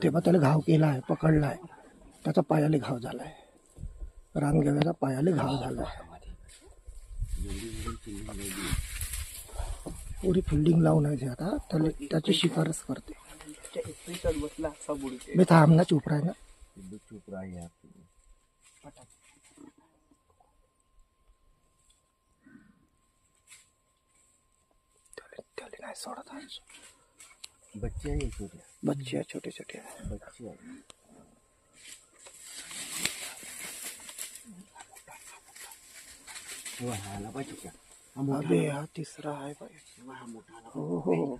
तेव्हा त्याला घाव केला आहे, पकडला आहे, त्याचा पायाला घाव झाला आहे, रानगव्याचा पायाला घाव झाला आहे. एवढी फिल्डिंग लावून आहे आता त्याला, त्याची शिकारच करते. मी थांब ना, चुप राह ना. चुप रहा यार. त्याला नाही सोडत आज. बच्चे आहे छोटे, बच्चे छोटे छोटे बच्चे आहे. हो हाला पाहिजे क्या. अबे हा तिसरा आहे भाई. हा मोठा आला. हो हो,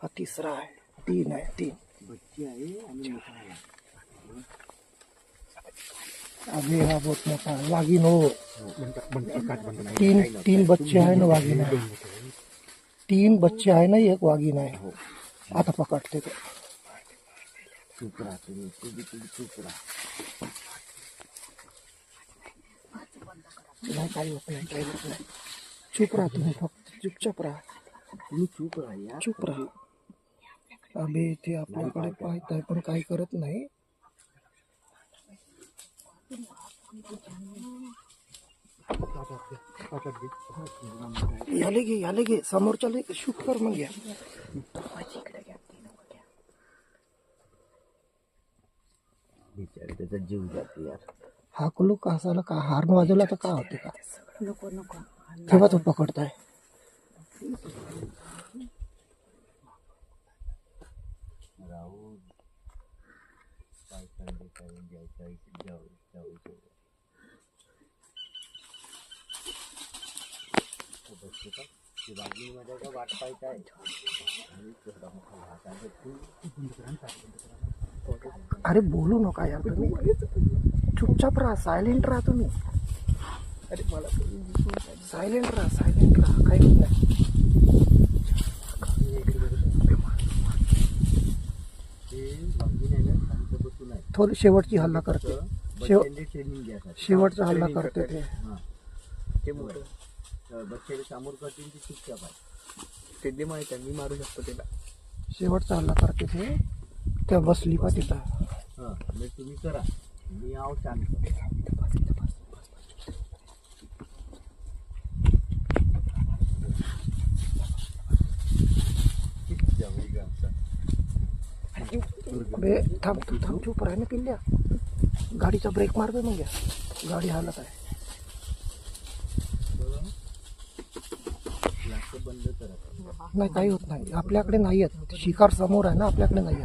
हा तिसरा आहे. तीन आहे, तीन. बच्चे आहे आणि मोठा आला. अबे हा बहुत मोठा आहे. वाघीण हो. तीन बच्चे आहे ना, वाघीण आहे. 3 बच्चे आहे ना, एक वाघीण आहे. आता पकडते ते. चुप रहा तुम्ही, चुप रहा. नाही, काही होत नाही, काही होत नाही. चुप राहा तुम्ही, फक्त चुपचाप राहा. तुम्ही चुप रहा यार. चुप राहा. अबे ते आपल्याकडे पाहत आहे पण काही करत नाही. याले घे समोरच्याला शूट कर मग. या बिचारे त्याचा जीव जातो यार. हाकलू का असाला का, हार्न वाजवला तर का होते का. नको नको. तेव्हा तो पकडताय. राहुल काय करून जाऊ. बच्चे का ते बागीमध्ये का वाट पाहत आहे. अरे बोलू नका यार तुम्ही, चुपचाप राहा, सायलेंट राहा तुम्ही. अरे मला सायलेंट राहा, काही होत नाही. थोडी शेवटची हल्ला करते, शेवटचा हल्ला करते ते. ते मोठं बच्चे समोर करतील ते चुपचाप आहे. ते माहित आहे, मी मारू शकतो त्याला. शेवटचा हल्ला करते ते. त्या बसली पा तिथं. हां मग तुम्ही करा, मी आव शांत. अबे थांब चुप राह ना पिल्ल्या. गाडीचा ब्रेक मार बे मग. या गाडी हालत आहे. बंद करा. नाही काही होत नाही, आपल्याकडे नाही आहेत शिकार, समोर आहे ना, आपल्याकडे नाही आहेत.